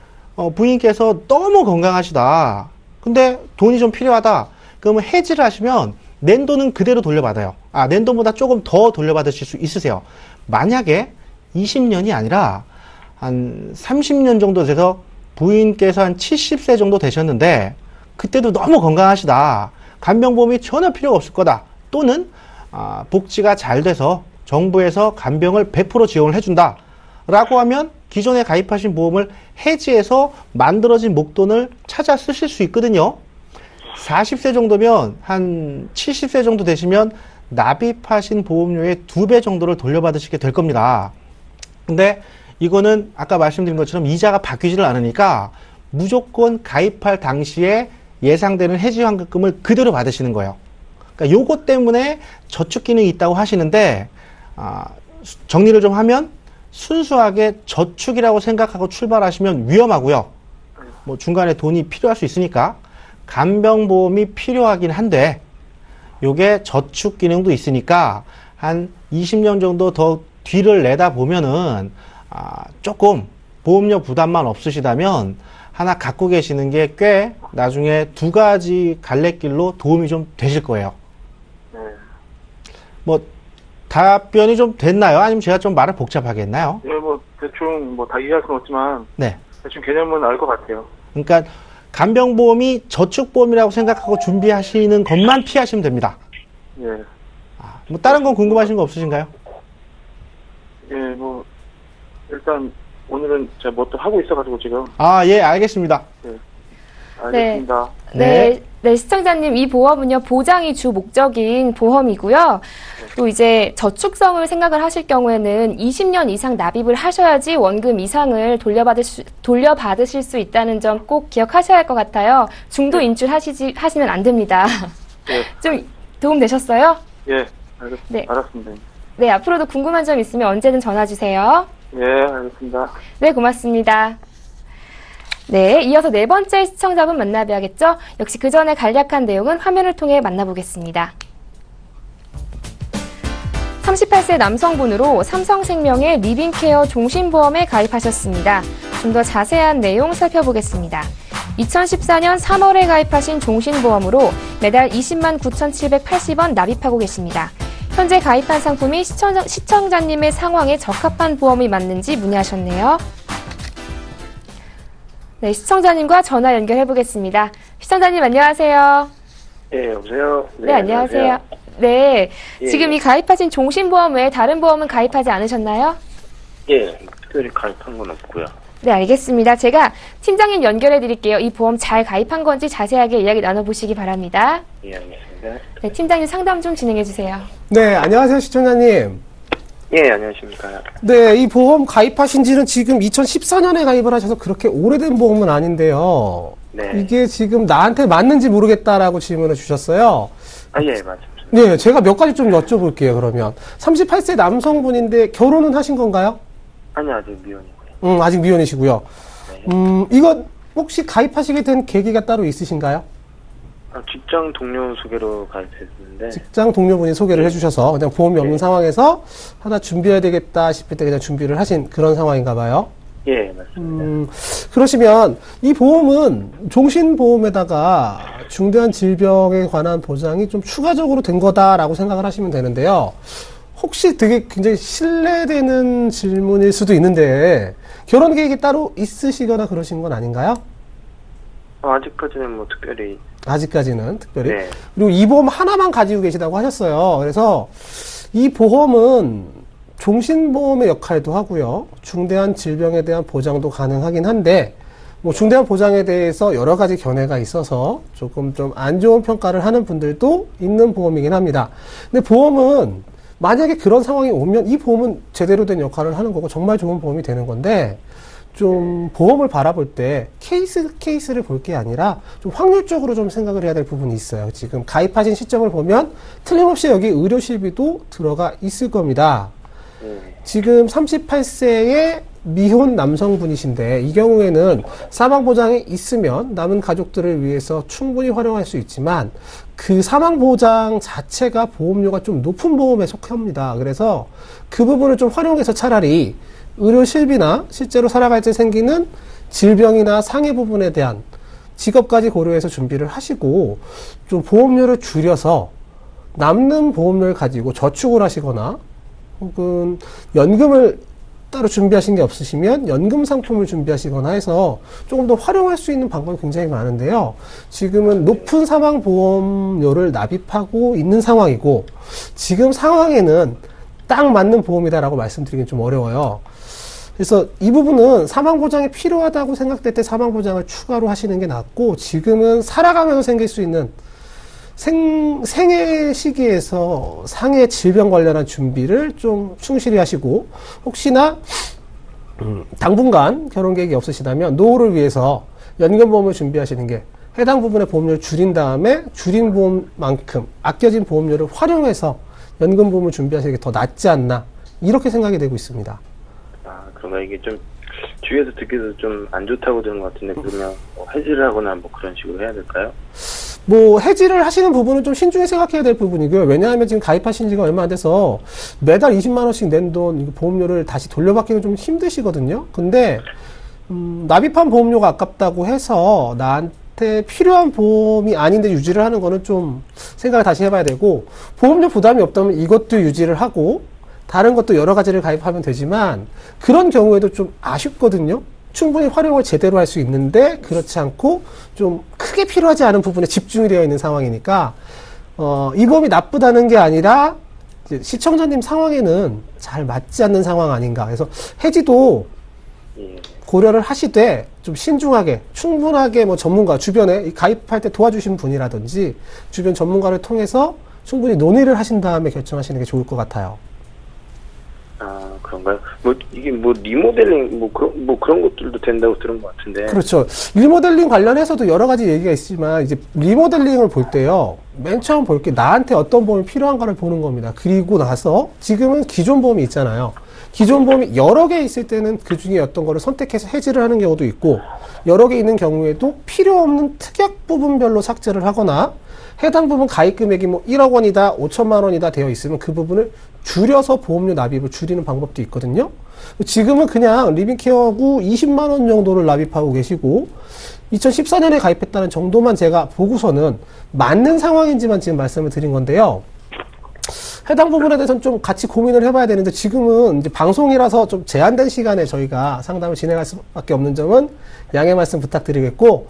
부인께서 너무 건강하시다. 근데 돈이 좀 필요하다. 그러면 해지를 하시면 낸 돈은 그대로 돌려받아요. 낸 돈보다 조금 더 돌려받으실 수 있으세요. 만약에 20년이 아니라 한 30년 정도 돼서 부인께서 한 70세 정도 되셨는데 그때도 너무 건강하시다. 간병보험이 전혀 필요가 없을 거다. 또는 복지가 잘 돼서 정부에서 간병을 100% 지원을 해준다. 라고 하면 기존에 가입하신 보험을 해지해서 만들어진 목돈을 찾아 쓰실 수 있거든요. 40세 정도면 한 70세 정도 되시면 납입하신 보험료의 2배 정도를 돌려받으시게 될 겁니다. 근데 이거는 아까 말씀드린 것처럼 이자가 바뀌지를 않으니까 무조건 가입할 당시에 예상되는 해지 환급금을 그대로 받으시는 거예요. 그러니까 요거 때문에 저축 기능이 있다고 하시는데 정리를 좀 하면 순수하게 저축이라고 생각하고 출발하시면 위험하고요. 뭐 중간에 돈이 필요할 수 있으니까 간병보험이 필요하긴 한데 요게 저축 기능도 있으니까 한 20년 정도 더 뒤를 내다 보면은 조금 보험료 부담만 없으시다면 하나 갖고 계시는 게 꽤 나중에 두 가지 갈래길로 도움이 좀 되실 거예요. 뭐 답변이 좀 됐나요? 아니면 제가 좀 말을 복잡하게 했나요? 예, 뭐 대충 뭐 다 이해할 수는 없지만 네. 대충 개념은 알 것 같아요. 그러니까 간병보험이 저축보험이라고 생각하고 준비하시는 것만 피하시면 됩니다. 예. 뭐 다른 건 궁금하신 거 없으신가요? 예, 뭐 일단 오늘은 제가 뭐 또 하고 있어가지고 지금. 예, 알겠습니다. 예. 알겠습니다. 네, 시청자님, 이 보험은요, 보장이 주 목적인 보험이고요. 또 이제 저축성을 생각을 하실 경우에는 20년 이상 납입을 하셔야지 원금 이상을 돌려받으실 수 있다는 점 꼭 기억하셔야 할 것 같아요. 중도 인출하시면 안 됩니다. 네. 좀 도움 되셨어요? 예, 네. 알았습니다. 네, 앞으로도 궁금한 점 있으면 언제든 전화 주세요. 예, 알겠습니다. 네, 고맙습니다. 네, 이어서 네 번째 시청자분 만나봐야겠죠? 역시 그 전에 간략한 내용은 화면을 통해 만나보겠습니다. 38세 남성분으로 삼성생명의 리빙케어 종신보험에 가입하셨습니다. 좀 더 자세한 내용 살펴보겠습니다. 2014년 3월에 가입하신 종신보험으로 매달 20만 9,780원 납입하고 계십니다. 현재 가입한 상품이 시청자님의 상황에 적합한 보험이 맞는지 문의하셨네요. 네, 시청자님과 전화 연결해 보겠습니다. 시청자님 안녕하세요. 예, 여보세요. 네, 안녕하세요. 네, 예, 지금 이 가입하신 종신보험 외에 다른 보험은 가입하지 않으셨나요? 예, 특별히 가입한 건 없고요. 네, 알겠습니다. 제가 팀장님 연결해 드릴게요. 이 보험 잘 가입한 건지 자세하게 이야기 나눠보시기 바랍니다. 예, 알겠습니다. 네, 팀장님 상담 좀 진행해 주세요. 네, 안녕하세요, 시청자님. 예, 안녕하십니까. 네, 이 보험 가입하신 지는 지금 2014년에 가입을 하셔서 그렇게 오래된 보험은 아닌데요. 네. 이게 지금 나한테 맞는지 모르겠다라고 질문을 주셨어요. 아, 예, 맞습니다. 네, 제가 몇 가지 좀 여쭤볼게요, 그러면. 38세 남성분인데 결혼은 하신 건가요? 아니, 아직 미혼이고요. 아직 미혼이시고요. 네. 이거 혹시 가입하시게 된 계기가 따로 있으신가요? 직장 동료 소개로 가입했는데. 직장 동료분이 소개를 해주셔서 그냥 보험이 없는 상황에서 하나 준비해야 되겠다 싶을 때 그냥 준비를 하신 그런 상황인가 봐요. 예, 맞습니다. 그러시면 이 보험은 종신보험에다가 중대한 질병에 관한 보장이 좀 추가적으로 된 거다라고 생각을 하시면 되는데요. 혹시 되게 굉장히 신뢰되는 질문일 수도 있는데 결혼 계획이 따로 있으시거나 그러신 건 아닌가요? 아직까지는 뭐 특별히. 아직까지는 특별히. 네. 그리고 이 보험 하나만 가지고 계시다고 하셨어요. 그래서 이 보험은 종신보험의 역할도 하고요. 중대한 질병에 대한 보장도 가능하긴 한데 뭐 중대한 보장에 대해서 여러 가지 견해가 있어서 조금 좀 안 좋은 평가를 하는 분들도 있는 보험이긴 합니다. 근데 보험은 만약에 그런 상황이 오면 이 보험은 제대로 된 역할을 하는 거고 정말 좋은 보험이 되는 건데 좀 보험을 바라볼 때 케이스를 볼 게 아니라 좀 확률적으로 좀 생각을 해야 될 부분이 있어요. 지금 가입하신 시점을 보면 틀림없이 여기 의료실비도 들어가 있을 겁니다. 지금 38세의 미혼 남성분이신데 이 경우에는 사망보장이 있으면 남은 가족들을 위해서 충분히 활용할 수 있지만 그 사망보장 자체가 보험료가 좀 높은 보험에 속합니다. 그래서 그 부분을 좀 활용해서 차라리 의료실비나 실제로 살아갈 때 생기는 질병이나 상해 부분에 대한 직업까지 고려해서 준비를 하시고 좀 보험료를 줄여서 남는 보험료를 가지고 저축을 하시거나 혹은 연금을 따로 준비하신 게 없으시면 연금 상품을 준비하시거나 해서 조금 더 활용할 수 있는 방법이 굉장히 많은데요. 지금은 높은 사망보험료를 납입하고 있는 상황이고 지금 상황에는 딱 맞는 보험이다라고 말씀드리긴 좀 어려워요. 그래서 이 부분은 사망보장이 필요하다고 생각될 때 사망보장을 추가로 하시는 게 낫고 지금은 살아가면서 생길 수 있는 생애 시기에서 상해 질병 관련한 준비를 좀 충실히 하시고 혹시나 당분간 결혼 계획이 없으시다면 노후를 위해서 연금보험을 준비하시는 게 해당 부분의 보험료를 줄인 다음에 줄인 보험만큼 아껴진 보험료를 활용해서 연금보험을 준비하시는 게 더 낫지 않나 이렇게 생각이 되고 있습니다. 그런가 이게 좀 주위에서 듣기도 좀 안 좋다고 들은 것 같은데 그러면 뭐 해지를 하거나 뭐 그런 식으로 해야 될까요? 뭐 해지를 하시는 부분은 좀 신중히 생각해야 될 부분이고요. 왜냐하면 지금 가입하신 지가 얼마 안 돼서 매달 20만 원씩 낸 돈 보험료를 다시 돌려받기는 좀 힘드시거든요. 근데 납입한 보험료가 아깝다고 해서 나한테 필요한 보험이 아닌데 유지를 하는 거는 좀 생각을 다시 해봐야 되고 보험료 부담이 없다면 이것도 유지를 하고 다른 것도 여러 가지를 가입하면 되지만 그런 경우에도 좀 아쉽거든요. 충분히 활용을 제대로 할 수 있는데 그렇지 않고 좀 크게 필요하지 않은 부분에 집중이 되어 있는 상황이니까 이 보험이 나쁘다는 게 아니라 이제 시청자님 상황에는 잘 맞지 않는 상황 아닌가. 그래서 해지도 고려를 하시되 좀 신중하게 충분하게 뭐 전문가 주변에 가입할 때 도와주신 분이라든지 주변 전문가를 통해서 충분히 논의를 하신 다음에 결정하시는 게 좋을 것 같아요. 아, 그런가요? 뭐 이게 뭐 리모델링 그런 것들도 된다고 들은 것 같은데. 그렇죠. 리모델링 관련해서도 여러 가지 얘기가 있지만 이제 리모델링을 볼 때요. 맨 처음 볼 게 나한테 어떤 보험이 필요한가를 보는 겁니다. 그리고 나서 지금은 기존 보험이 있잖아요. 기존 보험이 여러 개 있을 때는 그 중에 어떤 거를 선택해서 해지를 하는 경우도 있고 여러 개 있는 경우에도 필요 없는 특약 부분별로 삭제를 하거나 해당 부분 가입 금액이 뭐 1억 원이다, 5천만 원이다 되어 있으면 그 부분을 줄여서 보험료 납입을 줄이는 방법도 있거든요. 지금은 그냥 리빙케어하고 20만 원 정도를 납입하고 계시고 2014년에 가입했다는 정도만 제가 보고서는 맞는 상황인지만 지금 말씀을 드린 건데요. 해당 부분에 대해서는 좀 같이 고민을 해봐야 되는데 지금은 이제 방송이라서 좀 제한된 시간에 저희가 상담을 진행할 수밖에 없는 점은 양해 말씀 부탁드리겠고,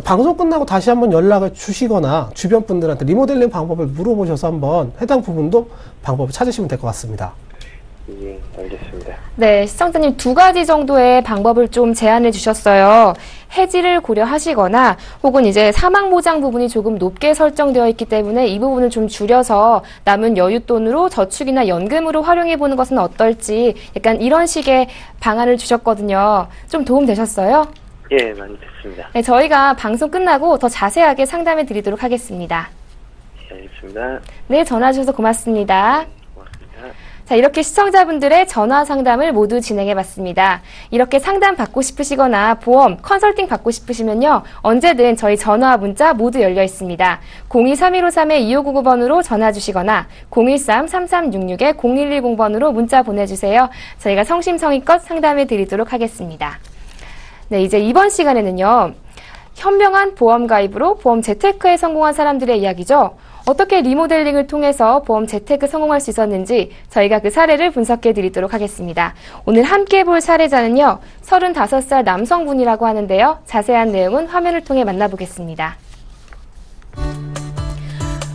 방송 끝나고 다시 한번 연락을 주시거나 주변 분들한테 리모델링 방법을 물어보셔서 한번 해당 부분도 방법을 찾으시면 될 것 같습니다. 예, 알겠습니다. 네, 시청자님 2가지 정도의 방법을 좀 제안해 주셨어요. 해지를 고려하시거나 혹은 이제 사망보장 부분이 조금 높게 설정되어 있기 때문에 이 부분을 좀 줄여서 남은 여윳돈으로 저축이나 연금으로 활용해 보는 것은 어떨지 약간 이런 식의 방안을 주셨거든요. 좀 도움 되셨어요? 예, 많이 됐습니다. 네, 저희가 방송 끝나고 더 자세하게 상담해 드리도록 하겠습니다. 예, 알겠습니다. 네, 전화 주셔서 고맙습니다. 고맙습니다. 자, 이렇게 시청자분들의 전화 상담을 모두 진행해봤습니다. 이렇게 상담 받고 싶으시거나 보험, 컨설팅 받고 싶으시면요. 언제든 저희 전화와 문자 모두 열려 있습니다. 02-3153-2599번으로 전화 주시거나 013-3366-0110번으로 문자 보내주세요. 저희가 성심성의껏 상담해 드리도록 하겠습니다. 네, 이제 이번 시간에는요. 현명한 보험 가입으로 보험 재테크에 성공한 사람들의 이야기죠. 어떻게 리모델링을 통해서 보험 재테크 성공할 수 있었는지 저희가 그 사례를 분석해 드리도록 하겠습니다. 오늘 함께 볼 사례자는요. 35살 남성분이라고 하는데요. 자세한 내용은 화면을 통해 만나보겠습니다.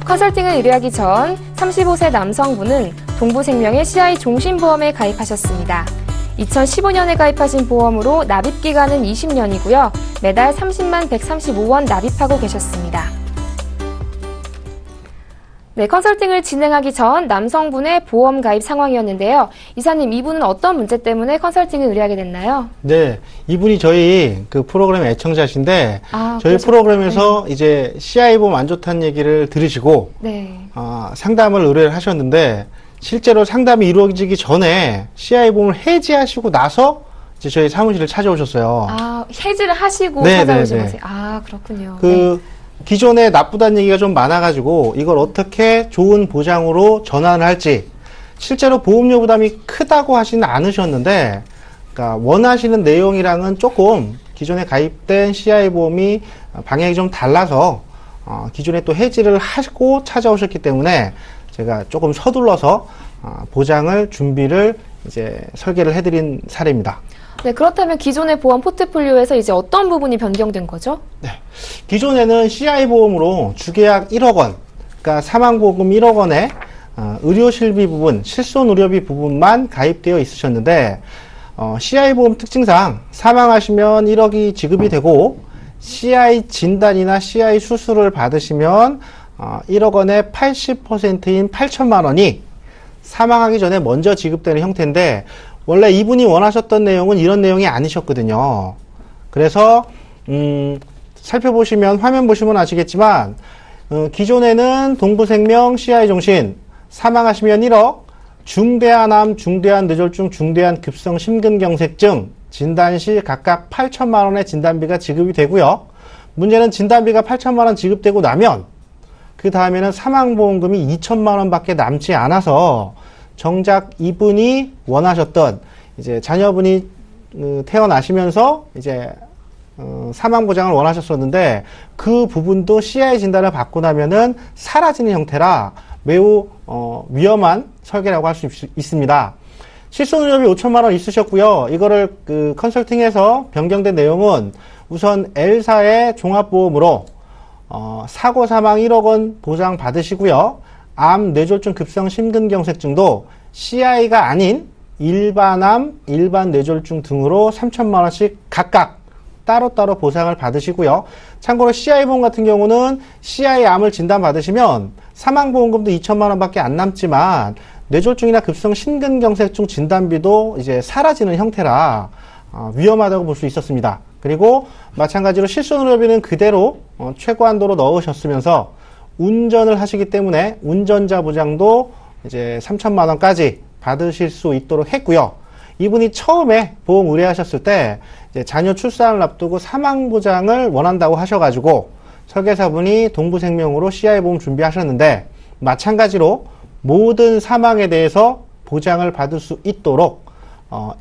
컨설팅을 의뢰하기 전 35세 남성분은 동부생명의 CI 종신보험에 가입하셨습니다. 2015년에 가입하신 보험으로 납입기간은 20년이고요. 매달 30만 135원 납입하고 계셨습니다. 네, 컨설팅을 진행하기 전 남성분의 보험 가입 상황이었는데요. 이사님, 이분은 어떤 문제 때문에 컨설팅을 의뢰하게 됐나요? 네, 이분이 저희 그 프로그램 애청자신데 저희 그렇죠. 프로그램에서 이제 CI 보험 안 좋다는 얘기를 들으시고 상담을 의뢰를 하셨는데 실제로 상담이 이루어지기 전에 CI 보험을 해지하시고 나서 이제 저희 사무실을 찾아오셨어요. 해지를 하시고 찾아오신 거세요? 그렇군요. 기존에 나쁘다는 얘기가 좀 많아가지고 이걸 어떻게 좋은 보장으로 전환을 할지 실제로 보험료 부담이 크다고 하지는 않으셨는데 그러니까 원하시는 내용이랑은 조금 기존에 가입된 CI 보험이 방향이 좀 달라서 기존에 또 해지를 하고 찾아오셨기 때문에 제가 조금 서둘러서 보장을 준비를 이제 설계를 해드린 사례입니다. 네, 그렇다면 기존의 보험 포트폴리오에서 이제 어떤 부분이 변경된 거죠? 네. 기존에는 CI 보험으로 주계약 1억 원, 그러니까 사망보험 1억 원에 의료실비 부분, 실손의료비 부분만 가입되어 있으셨는데 CI 보험 특징상 사망하시면 1억이 지급이 되고 CI 진단이나 CI 수술을 받으시면 1억 원의 80%인 8천만 원이 사망하기 전에 먼저 지급되는 형태인데 원래 이분이 원하셨던 내용은 이런 내용이 아니셨거든요. 그래서 살펴보시면 화면 보시면 아시겠지만 기존에는 동부생명 CI종신 사망하시면 1억 중대한 암, 중대한 뇌졸중, 중대한 급성 심근경색증 진단 시 각각 8천만 원의 진단비가 지급이 되고요. 문제는 진단비가 8천만 원 지급되고 나면 그 다음에는 사망보험금이 2천만 원밖에 남지 않아서 정작 이분이 원하셨던 이제 자녀분이 태어나시면서 이제 사망보장을 원하셨었는데 그 부분도 CI 진단을 받고 나면은 사라지는 형태라 매우 위험한 설계라고 할 수 있습니다. 실손의료비 5천만 원 있으셨고요. 이거를 그 컨설팅에서 변경된 내용은 우선 L사의 종합보험으로 사고 사망 1억 원 보장 받으시고요. 암, 뇌졸중, 급성 심근경색증도 CI가 아닌 일반암, 일반 뇌졸중 등으로 3천만 원씩 각각 따로따로 보상을 받으시고요. 참고로 CI보험 같은 경우는 CI암을 진단받으시면 사망보험금도 2천만 원밖에 안 남지만 뇌졸중이나 급성 심근경색증 진단비도 이제 사라지는 형태라 위험하다고 볼 수 있었습니다. 그리고 마찬가지로 실손의료비는 그대로 최고한도로 넣으셨으면서 운전을 하시기 때문에 운전자 보장도 이제 3천만 원까지 받으실 수 있도록 했고요. 이분이 처음에 보험 의뢰하셨을 때 이제 자녀 출산을 앞두고 사망 보장을 원한다고 하셔가지고 설계사분이 동부생명으로 CI보험 준비하셨는데 마찬가지로 모든 사망에 대해서 보장을 받을 수 있도록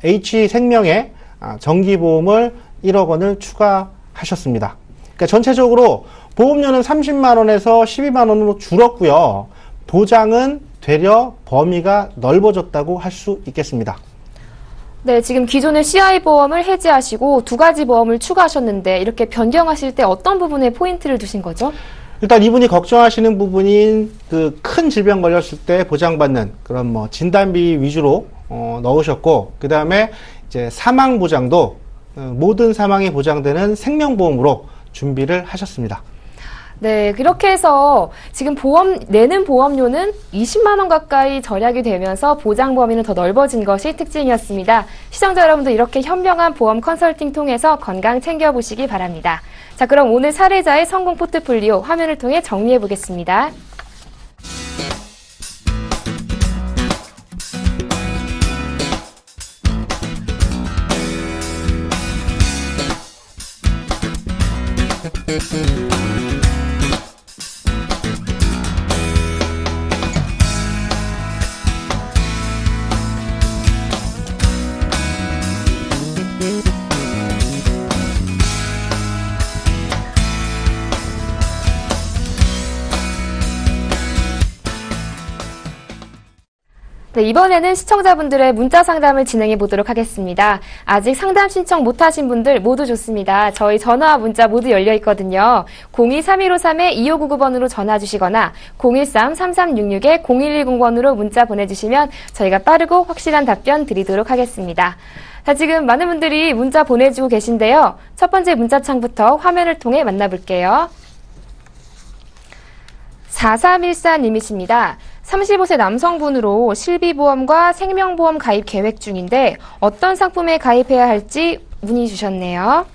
H생명에 정기보험을 1억 원을 추가하셨습니다. 그러니까 전체적으로 보험료는 30만 원에서 12만 원으로 줄었고요. 보장은 되려 범위가 넓어졌다고 할 수 있겠습니다. 네, 지금 기존의 CI보험을 해지하시고 2가지 보험을 추가하셨는데 이렇게 변경하실 때 어떤 부분에 포인트를 두신 거죠? 일단 이분이 걱정하시는 부분인 그 큰 질병 걸렸을 때 보장받는 그런 뭐 진단비 위주로 넣으셨고, 그 다음에 이제 사망 보장도 모든 사망이 보장되는 생명보험으로 준비를 하셨습니다. 네, 그렇게 해서 지금 내는 보험료는 20만 원 가까이 절약이 되면서 보장 범위는 더 넓어진 것이 특징이었습니다. 시청자 여러분도 이렇게 현명한 보험 컨설팅 통해서 건강 챙겨보시기 바랍니다. 자, 그럼 오늘 사례자의 성공 포트폴리오 화면을 통해 정리해 보겠습니다. 네, 이번에는 시청자분들의 문자 상담을 진행해 보도록 하겠습니다. 아직 상담 신청 못하신 분들 모두 좋습니다. 저희 전화와 문자 모두 열려 있거든요. 02-3153-2599번으로 전화 주시거나 013-3366-0110번으로 문자 보내주시면 저희가 빠르고 확실한 답변 드리도록 하겠습니다. 자, 지금 많은 분들이 문자 보내주고 계신데요. 첫 번째 문자창부터 화면을 통해 만나볼게요. 4314님이십니다. 35세 남성분으로 실비보험과 생명보험 가입 계획 중인데 어떤 상품에 가입해야 할지 문의 주셨네요.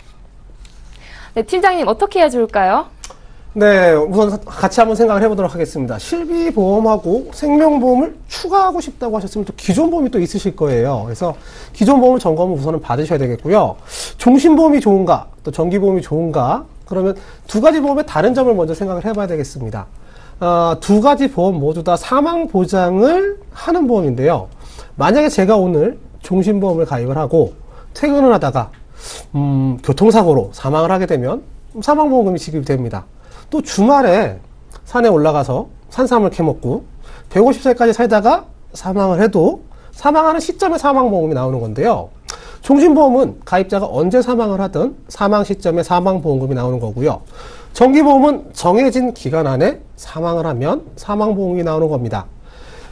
네, 팀장님 어떻게 해야 좋을까요? 네, 우선 같이 한번 생각을 해보도록 하겠습니다. 실비보험하고 생명보험을 추가하고 싶다고 하셨으면 또 기존 보험이 또 있으실 거예요. 그래서 기존 보험을 점검을 우선은 받으셔야 되겠고요. 종신보험이 좋은가, 또 정기보험이 좋은가, 그러면 2가지 보험의 다른 점을 먼저 생각을 해봐야 되겠습니다. 2가지 보험 모두 다 사망 보장을 하는 보험인데요. 만약에 제가 오늘 종신보험을 가입을 하고 퇴근을 하다가 교통사고로 사망을 하게 되면 사망보험금이 지급이 됩니다. 또 주말에 산에 올라가서 산삼을 캐먹고 150세까지 살다가 사망을 해도 사망하는 시점에 사망보험이 나오는 건데요. 종신보험은 가입자가 언제 사망을 하든 사망 시점에 사망보험금이 나오는 거고요. 정기보험은 정해진 기간 안에 사망을 하면 사망보험이 나오는 겁니다.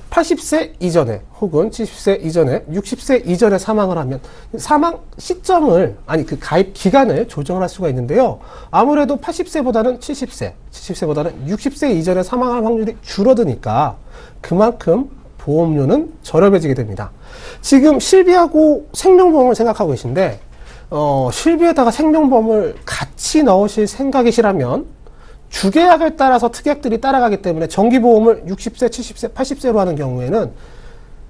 80세 이전에 혹은 70세 이전에 60세 이전에 사망을 하면 사망 시점을 그 가입 기간을 조정을 할 수가 있는데요. 아무래도 80세보다는 70세, 70세보다는 60세 이전에 사망할 확률이 줄어드니까 그만큼 보험료는 저렴해지게 됩니다. 지금 실비하고 생명보험을 생각하고 계신데 실비에다가 생명보험을 같이 넣으실 생각이시라면 주계약을 따라서 특약들이 따라가기 때문에 정기보험을 60세, 70세, 80세로 하는 경우에는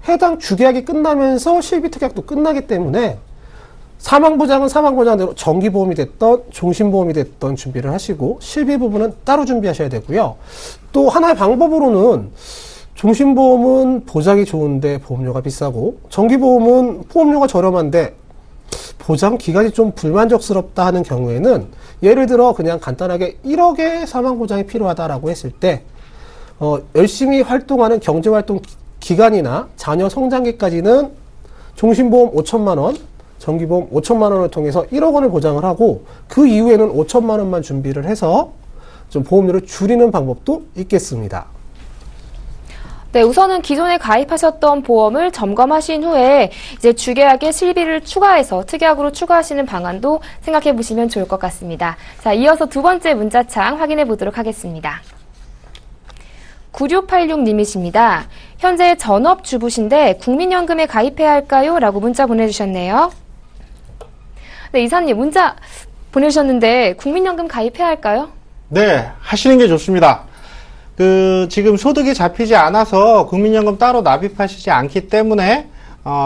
해당 주계약이 끝나면서 실비 특약도 끝나기 때문에 사망보장은 사망보장대로 정기보험이 됐던 종신보험이 됐던 준비를 하시고 실비 부분은 따로 준비하셔야 되고요. 또 하나의 방법으로는 종신보험은 보장이 좋은데 보험료가 비싸고 정기보험은 보험료가 저렴한데 보장 기간이 좀 불만족스럽다 하는 경우에는 예를 들어 그냥 간단하게 1억의 사망보장이 필요하다라고 했을 때 열심히 활동하는 경제활동 기간이나 자녀 성장기까지는 종신보험 5천만 원, 정기보험 5천만 원을 통해서 1억 원을 보장을 하고 그 이후에는 5천만 원만 준비를 해서 좀 보험료를 줄이는 방법도 있겠습니다. 네, 우선은 기존에 가입하셨던 보험을 점검하신 후에 이제 주계약에 실비를 추가해서 특약으로 추가하시는 방안도 생각해 보시면 좋을 것 같습니다. 자, 이어서 두 번째 문자창 확인해 보도록 하겠습니다. 9686님이십니다. 현재 전업주부신데 국민연금에 가입해야 할까요? 라고 문자 보내주셨네요. 네, 이사님 문자 보내주셨는데 국민연금 가입해야 할까요? 네, 하시는 게 좋습니다. 지금 소득이 잡히지 않아서 국민연금 따로 납입하시지 않기 때문에,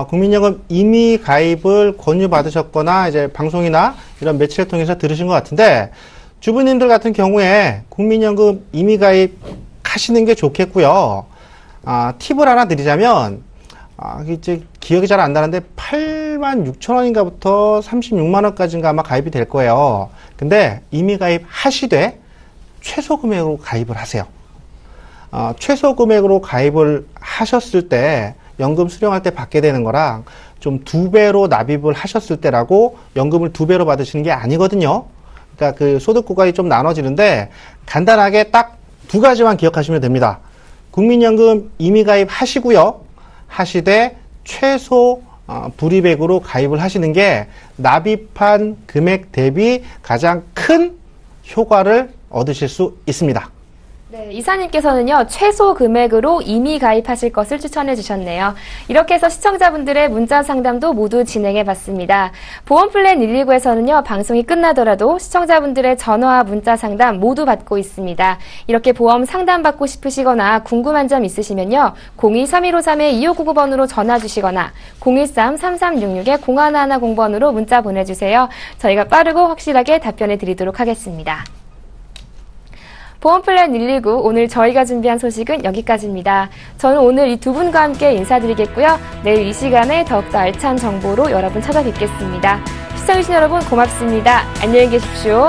국민연금 임의 가입을 권유받으셨거나, 이제 방송이나 이런 매체를 통해서 들으신 것 같은데, 주부님들 같은 경우에 국민연금 임의 가입 하시는 게 좋겠고요. 팁을 하나 드리자면, 이제 기억이 잘 안 나는데 86,000원인가부터 36만원까지인가 아마 가입이 될 거예요. 근데 임의 가입 하시되 최소 금액으로 가입을 하세요. 최소 금액으로 가입을 하셨을 때 연금 수령할 때 받게 되는 거랑 좀 2배로 납입을 하셨을 때라고 연금을 2배로 받으시는 게 아니거든요. 그러니까 그 소득 구간이 좀 나눠지는데 간단하게 딱 2가지만 기억하시면 됩니다. 국민연금 임의 가입 하시고요. 하시되 최소 불이백으로 가입을 하시는 게 납입한 금액 대비 가장 큰 효과를 얻으실 수 있습니다. 네, 이사님께서는요, 최소 금액으로 임의 가입하실 것을 추천해 주셨네요. 이렇게 해서 시청자분들의 문자 상담도 모두 진행해 봤습니다. 보험플랜 119에서는요, 방송이 끝나더라도 시청자분들의 전화와 문자 상담 모두 받고 있습니다. 이렇게 보험 상담 받고 싶으시거나 궁금한 점 있으시면요, 02-3153-2599번으로 전화 주시거나 013-3366-0110번으로 문자 보내주세요. 저희가 빠르고 확실하게 답변해 드리도록 하겠습니다. 보험플랜 119, 오늘 저희가 준비한 소식은 여기까지입니다. 저는 오늘 이 두 분과 함께 인사드리겠고요. 내일 이 시간에 더욱더 알찬 정보로 여러분 찾아뵙겠습니다. 시청해주신 여러분 고맙습니다. 안녕히 계십시오.